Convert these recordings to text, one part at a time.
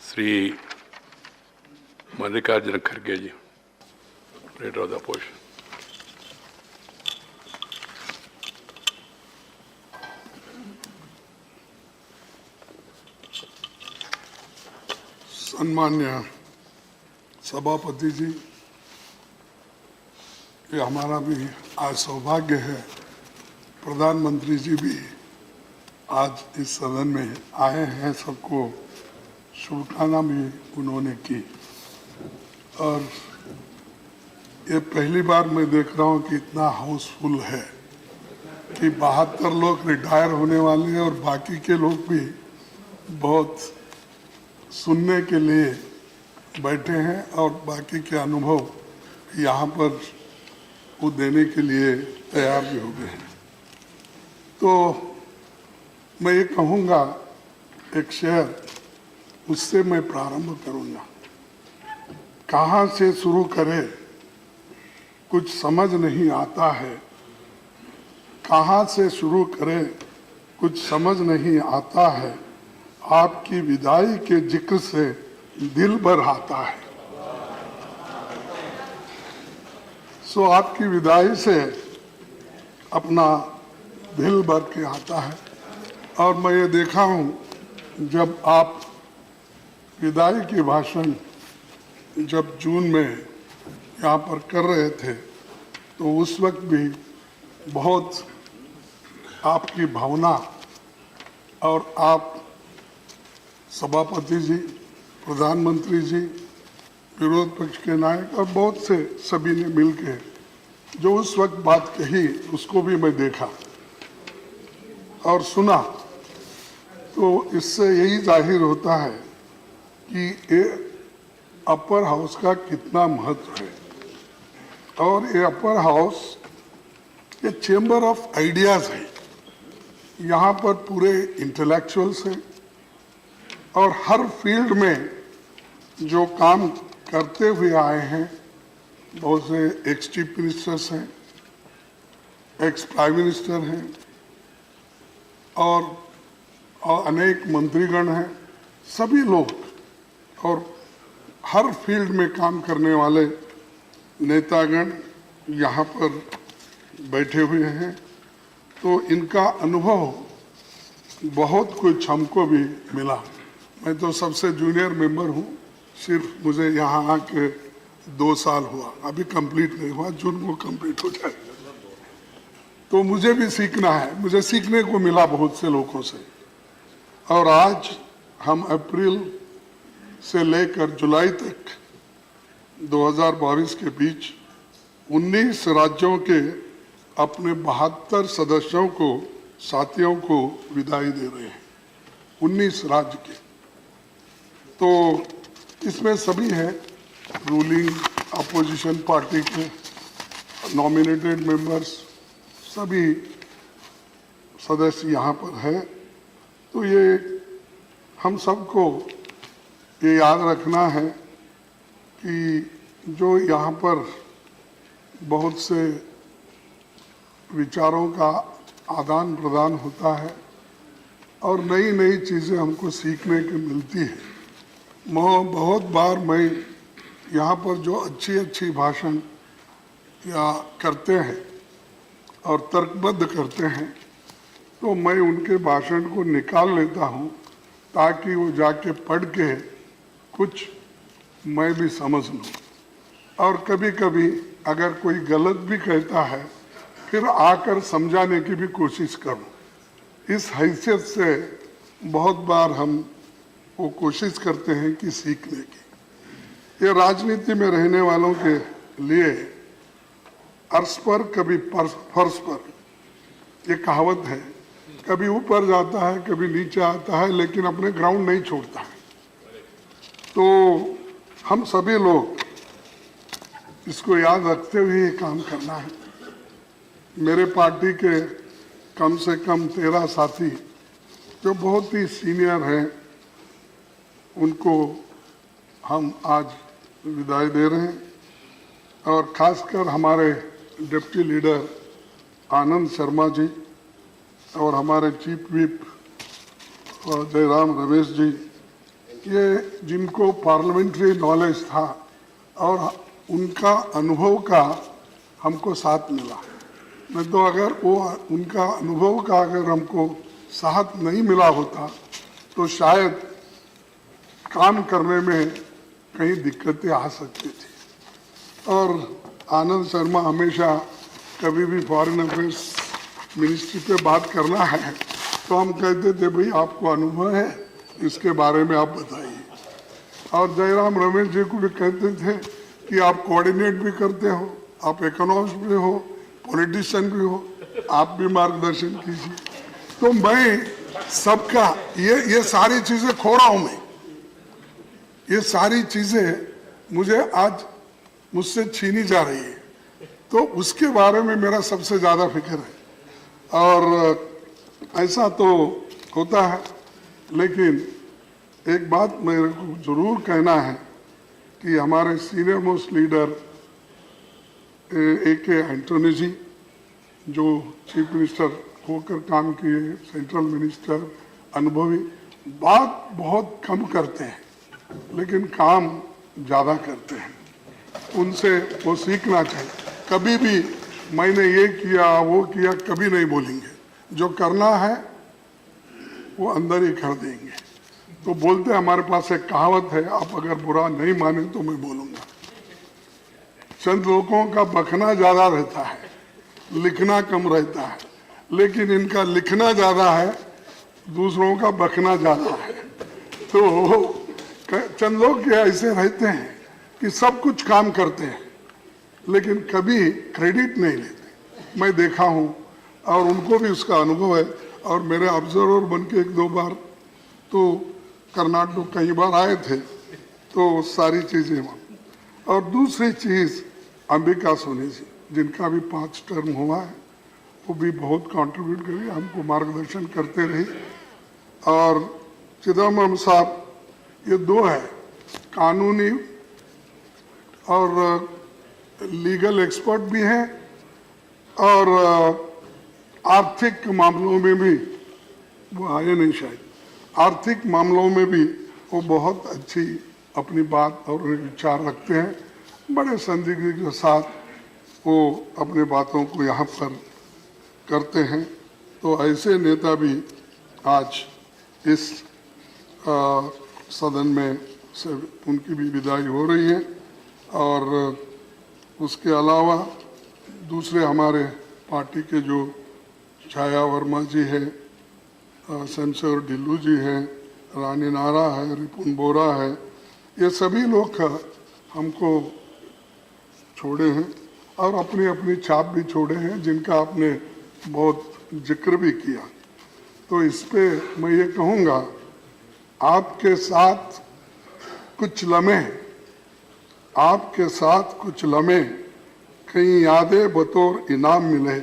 श्री मल्लिकार्जुन खड़गे जी, leader of the opposition. सम्मान्य सभापति जी, ये हमारा भी आज सौभाग्य है, प्रधानमंत्री जी भी आज इस सदन में आए हैं, सबको शुभकामना भी उन्होंने की। और ये पहली बार मैं देख रहा हूँ कि इतना हाउसफुल है कि 72 लोग रिटायर होने वाले हैं और बाकी के लोग भी बहुत सुनने के लिए बैठे हैं और बाकी के अनुभव यहाँ पर वो देने के लिए तैयार भी हो गए हैं। तो मैं ये कहूँगा, एक शेर, उससे मैं प्रारंभ करूँगा। कहाँ से शुरू करें कुछ समझ नहीं आता है, कहाँ से शुरू करें कुछ समझ नहीं आता है, आपकी विदाई के जिक्र से दिल भर आता है। सो आपकी विदाई से अपना दिल भर के आता है। और मैं ये देखा हूँ, जब आप विदाई की भाषण जब जून में यहाँ पर कर रहे थे तो उस वक्त भी बहुत आपकी भावना और आप सभापति जी, प्रधानमंत्री जी, विरोध पक्ष के नायक और बहुत से सभी ने मिलकर जो उस वक्त बात कही, उसको भी मैं देखा और सुना। तो इससे यही जाहिर होता है कि ये अपर हाउस का कितना महत्व है। और ये अपर हाउस ये चेंबर ऑफ आइडियाज है। यहाँ पर पूरे इंटेलेक्चुअल्स हैं और हर फील्ड में जो काम करते हुए आए हैं, बहुत से एक्स चीफ मिनिस्टर्स हैं, एक्स प्राइम मिनिस्टर हैं और अनेक मंत्रीगण हैं, सभी लोग और हर फील्ड में काम करने वाले नेतागण यहाँ पर बैठे हुए हैं। तो इनका अनुभव बहुत कुछ हमको भी मिला। मैं तो सबसे जूनियर मेंबर हूँ, सिर्फ मुझे यहाँ आके 2 साल हुआ, अभी कंप्लीट नहीं हुआ, जून को कंप्लीट हो जाएगा। तो मुझे भी सीखना है, मुझे सीखने को मिला बहुत से लोगों से। और आज हम अप्रैल से लेकर जुलाई तक 2022 के बीच 19 राज्यों के अपने 72 सदस्यों को, साथियों को विदाई दे रहे हैं, 19 राज्य के। तो इसमें सभी हैं, रूलिंग अपोजिशन पार्टी के नॉमिनेटेड मेंबर्स, सभी सदस्य यहाँ पर है। तो ये हम सबको ये याद रखना है कि जो यहाँ पर बहुत से विचारों का आदान प्रदान होता है और नई नई चीज़ें हमको सीखने को मिलती है। बहुत बार मैं यहाँ पर जो अच्छी अच्छी भाषण या करते हैं और तर्कबद्ध करते हैं, तो मैं उनके भाषण को निकाल लेता हूँ ताकि वो जाके पढ़ के कुछ मैं भी समझ लूँ। और कभी कभी अगर कोई गलत भी कहता है, फिर आकर समझाने की भी कोशिश करूँ। इस हैसियत से बहुत बार हम वो कोशिश करते हैं कि सीखने की। ये राजनीति में रहने वालों के लिए अर्श पर कभी फर्श पर, ये कहावत है, कभी ऊपर जाता है कभी नीचे आता है, लेकिन अपने ग्राउंड नहीं छोड़ता है। तो हम सभी लोग इसको याद रखते हुए काम करना है। मेरे पार्टी के कम से कम 13 साथी जो बहुत ही सीनियर हैं, उनको हम आज विदाई दे रहे हैं। और खासकर हमारे डिप्टी लीडर आनंद शर्मा जी और हमारे चीफ व्हिप जयराम रमेश जी ये जिनको पार्लियामेंट्री नॉलेज था और उनका अनुभव का हमको साथ मिला। नहीं तो अगर वो उनका अनुभव का अगर हमको साथ नहीं मिला होता तो शायद काम करने में कई दिक्कतें आ सकती थी। और आनंद शर्मा हमेशा कभी भी फॉरेन अफेयर्स मिनिस्ट्री पे बात करना है तो हम कहते थे भाई आपको अनुभव है, इसके बारे में आप बताइए। और जयराम रमेश जी को भी कहते थे कि आप कोऑर्डिनेट भी करते हो, आप इकोनॉमिस्ट भी हो, पॉलिटिशियन भी हो, आप भी मार्गदर्शन कीजिए। तो मैं सबका ये सारी चीजें खो रहा हूं मैं, ये सारी चीजें मुझे आज मुझसे छीनी जा रही है, तो उसके बारे में मेरा सबसे ज्यादा फिक्र है। और ऐसा तो होता है, लेकिन एक बात मेरे को जरूर कहना है कि हमारे senior most leader A.K. Antony ji, जो चीफ मिनिस्टर होकर काम किए, सेंट्रल मिनिस्टर, अनुभवी, बात बहुत कम करते हैं लेकिन काम ज़्यादा करते हैं। उनसे वो सीखना चाहिए। कभी भी मैंने ये किया वो किया कभी नहीं बोलेंगे, जो करना है वो अंदर ही कर देंगे। तो बोलते हमारे पास एक कहावत है, आप अगर बुरा नहीं माने तो मैं बोलूँगा। चंद लोगों का बकना ज़्यादा रहता है, लिखना कम रहता है, लेकिन इनका लिखना ज़्यादा है, दूसरों का बकना ज़्यादा है। तो चंद लोग के ऐसे रहते हैं कि सब कुछ काम करते हैं लेकिन कभी क्रेडिट नहीं लेते। मैं देखा हूँ और उनको भी उसका अनुभव है। और मेरे ऑब्जर्वर बन के 1-2 बार तो कर्नाटक कई बार आए थे, तो सारी चीज़ें वहाँ। और दूसरी चीज़ अंबिका सोनी जी, जिनका भी 5 टर्म हुआ है, वो भी बहुत कंट्रीब्यूट करी, हमको मार्गदर्शन करते रही। और चिदम्बरम साहब, ये 2 है, कानूनी और लीगल एक्सपर्ट भी हैं और आर्थिक मामलों में भी, वो आए नहीं शायद, आर्थिक मामलों में भी वो बहुत अच्छी अपनी बात और विचार रखते हैं। बड़े संदिग्ध के साथ वो अपने बातों को यहाँ पर करते हैं। तो ऐसे नेता भी आज इस सदन में से उनकी भी विदाई हो रही है। और उसके अलावा दूसरे हमारे पार्टी के जो छाया वर्मा जी हैं, शमशेर ढिल्लू जी हैं, रानी नारा है, रिपुन बोरा है, ये सभी लोग हमको छोड़े हैं और अपनी अपनी छाप भी छोड़े हैं, जिनका आपने बहुत जिक्र भी किया। तो इस पे मैं ये कहूँगा, आपके साथ कुछ लम्हे, आपके साथ कुछ लम्हे कई यादें बतौर इनाम मिले।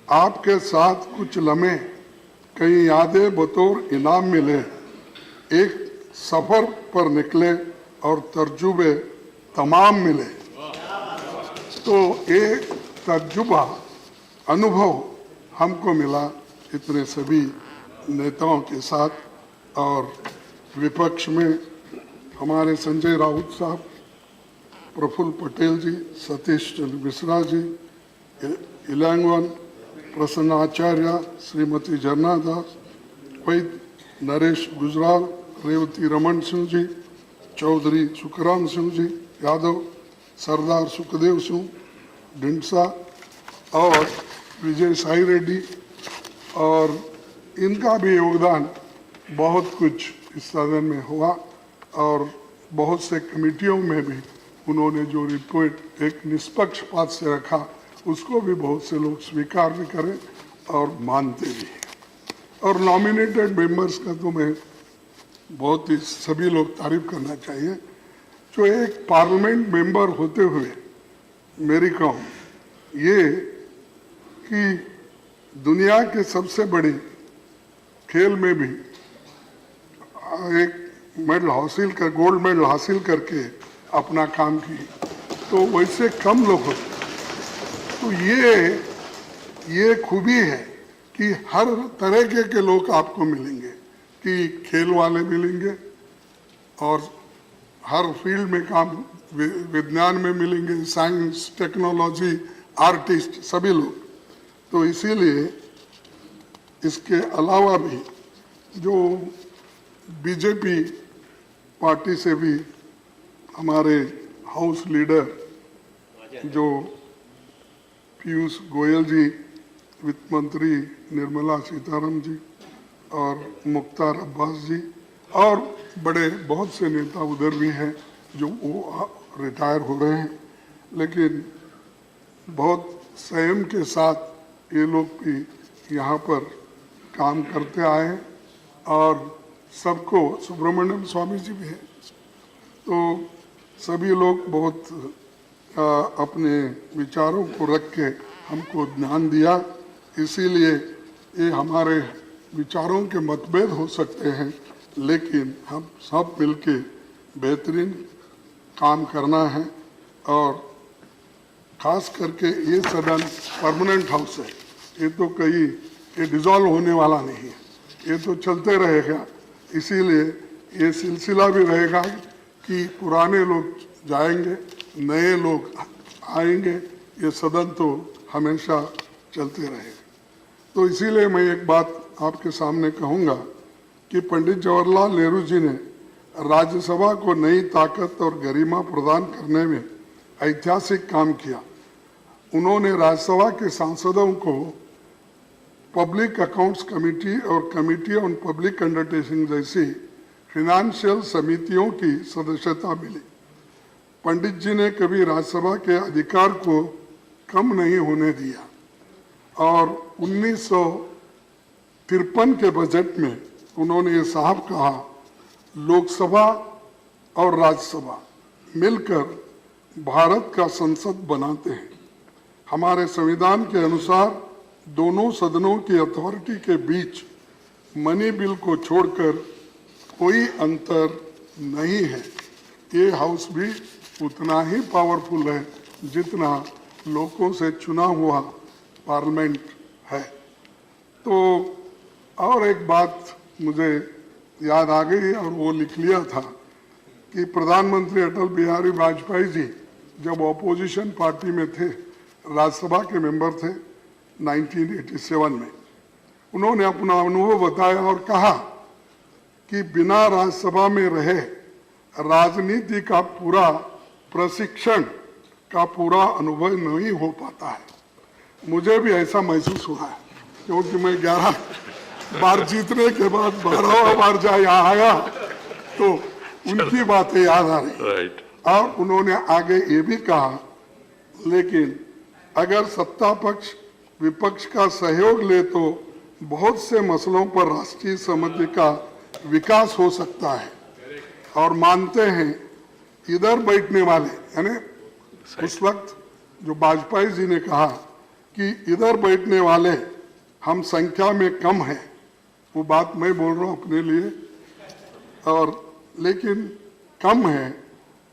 आपके साथ कुछ लम्हे कई यादें बतौर इनाम मिले। एक सफ़र पर निकले और तर्जुबे तमाम मिले। तो एक तर्जुबा, अनुभव हमको मिला इतने सभी नेताओं के साथ। और विपक्ष में हमारे संजय राउत साहब, प्रफुल्ल पटेल जी, सतीश चंद्र मिश्रा जी, इलांगवन, प्रसन्न आचार्य, श्रीमती झरना दास, वैद नरेश गुजराल, रेवती रमन सिंह जी, चौधरी सुखराम सिंह जी यादव, सरदार सुखदेव सिंह ढिंडसा और विजय साई रेड्डी। और इनका भी योगदान बहुत कुछ इस सदन में हुआ और बहुत से कमेटियों में भी उन्होंने जो रिपोर्ट एक निष्पक्षपात से रखा, उसको भी बहुत से लोग स्वीकार भी करें और मानते भी हैं। और नॉमिनेटेड मेंबर्स का तो मैं बहुत ही सभी लोग तारीफ करना चाहिए। जो एक पार्लियामेंट मेंबर होते हुए मेरी कहूँ ये कि दुनिया के सबसे बड़ी खेल में भी एक मेडल हासिल कर, गोल्ड मेडल हासिल करके अपना काम की, तो वैसे कम लोग होते। तो ये खूबी है कि हर तरह के लोग आपको मिलेंगे, कि खेल वाले मिलेंगे, और हर फील्ड में काम, विज्ञान में मिलेंगे, साइंस, टेक्नोलॉजी, आर्टिस्ट, सभी लोग। तो इसीलिए इसके अलावा भी जो बीजेपी पार्टी से भी हमारे हाउस लीडर जो पीयूष गोयल जी, वित्त मंत्री निर्मला सीतारमण जी और मुख्तार अब्बास जी और बड़े बहुत से नेता उधर भी हैं जो वो रिटायर हो गए हैं, लेकिन बहुत संयम के साथ ये लोग भी यहाँ पर काम करते आए हैं और सबको, सुब्रमण्यम स्वामी जी भी हैं, तो सभी लोग बहुत अपने विचारों को रख के हमको ध्यान दिया। इसीलिए ये हमारे विचारों के मतभेद हो सकते हैं, लेकिन हम सब मिलके बेहतरीन काम करना है। और खास करके ये सदन परमानेंट हाउस है, ये तो कहीं ये डिसॉल्व होने वाला नहीं है, ये तो चलते रहेगा। इसीलिए ये सिलसिला भी रहेगा कि पुराने लोग जाएंगे, नए लोग आएंगे, ये सदन तो हमेशा चलते रहेगा। तो इसीलिए मैं एक बात आपके सामने कहूँगा कि पंडित जवाहरलाल नेहरू जी ने राज्यसभा को नई ताकत और गरिमा प्रदान करने में ऐतिहासिक काम किया। उन्होंने राज्यसभा के सांसदों को पब्लिक अकाउंट्स कमेटी और कमेटी ऑन पब्लिक अंडरटेकिंग जैसी फिनेंशियल समितियों की सदस्यता मिली। पंडित जी ने कभी राज्यसभा के अधिकार को कम नहीं होने दिया और 1953 के बजट में उन्होंने ये साफ कहा, लोकसभा और राज्यसभा मिलकर भारत का संसद बनाते हैं। हमारे संविधान के अनुसार दोनों सदनों की अथॉरिटी के बीच मनी बिल को छोड़कर कोई अंतर नहीं है। ये हाउस भी उतना ही पावरफुल है जितना लोगों से चुना हुआ पार्लियामेंट है। तो और एक बात मुझे याद आ गई और वो लिख लिया था कि प्रधानमंत्री अटल बिहारी वाजपेयी जी जब ऑपोजिशन पार्टी में थे, राज्यसभा के मेंबर थे 1987 में, उन्होंने अपना अनुभव बताया और कहा कि बिना राज्यसभा में रहे राजनीति का पूरा प्रशिक्षण का पूरा अनुभव नहीं हो पाता है। मुझे भी ऐसा महसूस हुआ है क्योंकि मैं 11 बार जीतने के बाद 12वां बार यहाँ आया तो उनकी बातें याद आ रही। और उन्होंने आगे ये भी कहा, लेकिन अगर सत्ता पक्ष विपक्ष का सहयोग ले तो बहुत से मसलों पर राष्ट्रीय सहमति का विकास हो सकता है। और मानते हैं इधर बैठने वाले, यानी उस वक्त जो वाजपेयी जी ने कहा कि इधर बैठने वाले हम संख्या में कम हैं, वो बात मैं बोल रहा हूँ अपने लिए, और लेकिन कम है,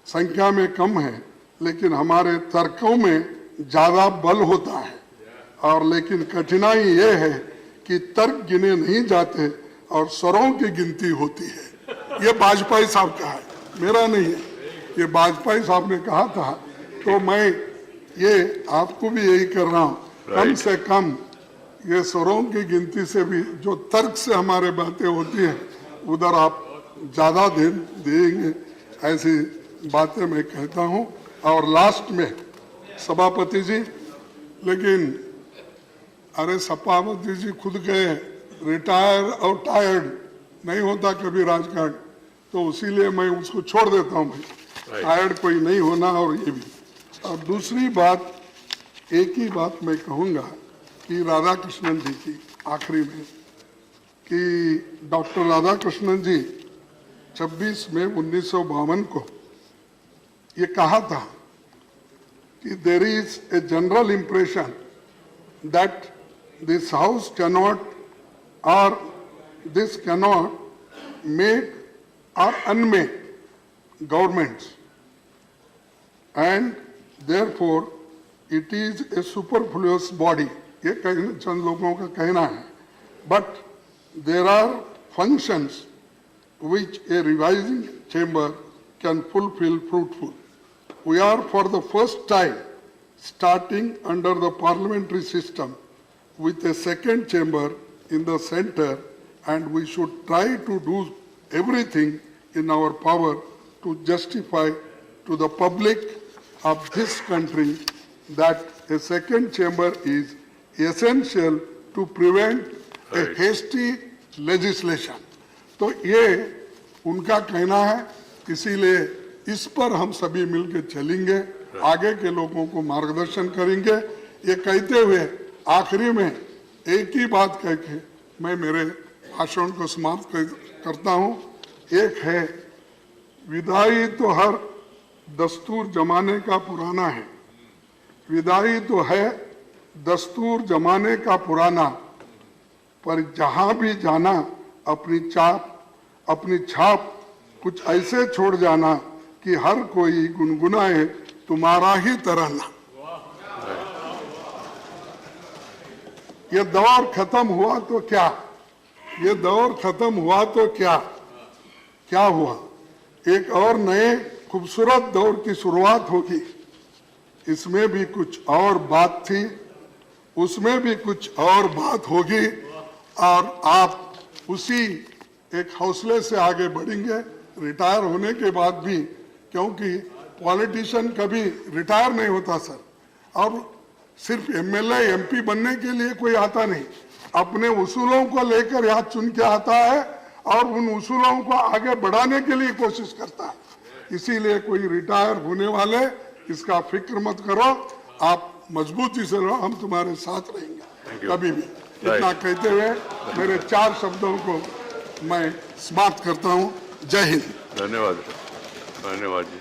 संख्या में कम है, लेकिन हमारे तर्कों में ज़्यादा बल होता है। और लेकिन कठिनाई ये है कि तर्क गिने नहीं जाते और स्वरों की गिनती होती है। ये वाजपेयी साहब का है, मेरा नहीं है, ये वाजपेयी साहब ने कहा था। तो मैं ये आपको भी यही कर रहा हूँ, कम से कम ये स्वरों की गिनती से भी जो तर्क से हमारे बातें होती हैं उधर आप ज़्यादा ध्यान देंगे, ऐसी बातें मैं कहता हूँ। और लास्ट में सभापति जी, लेकिन अरे सभापति जी खुद गए, रिटायर और टायर्ड नहीं होता कभी राजकारण, तो इसीलिए मैं उसको छोड़ देता हूँ भाई, टायर्ड कोई नहीं होना। और ये भी, और दूसरी बात, एक ही बात मैं कहूँगा कि राधाकृष्णन जी की आखिरी में, कि डॉक्टर राधाकृष्णन जी 26 मई 1952 को ये कहा था कि there is a general impression that this house cannot or this cannot make or unmake governments and therefore it is a superfluous body, ये चंद लोगों का कहना है। But there are functions which a revising chamber can fulfill fruitful. We are for the first time starting under the parliamentary system with a second chamber in the center, and we should try to do everything in our power to justify to the public of this country that a second chamber is essential to prevent a hasty legislation. तो ये उनका कहना है, इसीलिए इस पर हम सभी मिलकर चलेंगे, आगे के लोगों को मार्गदर्शन करेंगे। ये कहते हुए आखिरी में एक ही बात कह के मैं मेरे भाषण को समाप्त करता हूँ। एक है, विदाई तो हर दस्तूर जमाने का पुराना है, विदाई तो है दस्तूर जमाने का पुराना, पर जहां भी जाना अपनी छाप कुछ ऐसे छोड़ जाना कि हर कोई गुनगुनाए तुम्हारा ही तराना। ये दौर खत्म हुआ तो क्या, ये दौर खत्म हुआ तो क्या हुआ, एक और नए खूबसूरत दौर की शुरुआत होगी। इसमें भी कुछ और बात थी, उसमें भी कुछ और बात होगी, और आप उसी एक हौसले से आगे बढ़ेंगे रिटायर होने के बाद भी, क्योंकि पॉलिटिशियन कभी रिटायर नहीं होता सर, और सिर्फ एमएलए एमपी बनने के लिए कोई आता नहीं, अपने उसूलों को लेकर यहाँ चुन के आता है और उन उसूलों को आगे बढ़ाने के लिए कोशिश करता है। इसीलिए कोई रिटायर होने वाले इसका फिक्र मत करो, आप मजबूती से रहो, हम तुम्हारे साथ रहेंगे कभी भी। इतना कहते हुए मेरे 4 शब्दों को मैं समाप्त करता हूँ। जय हिंद। धन्यवाद, धन्यवाद जी।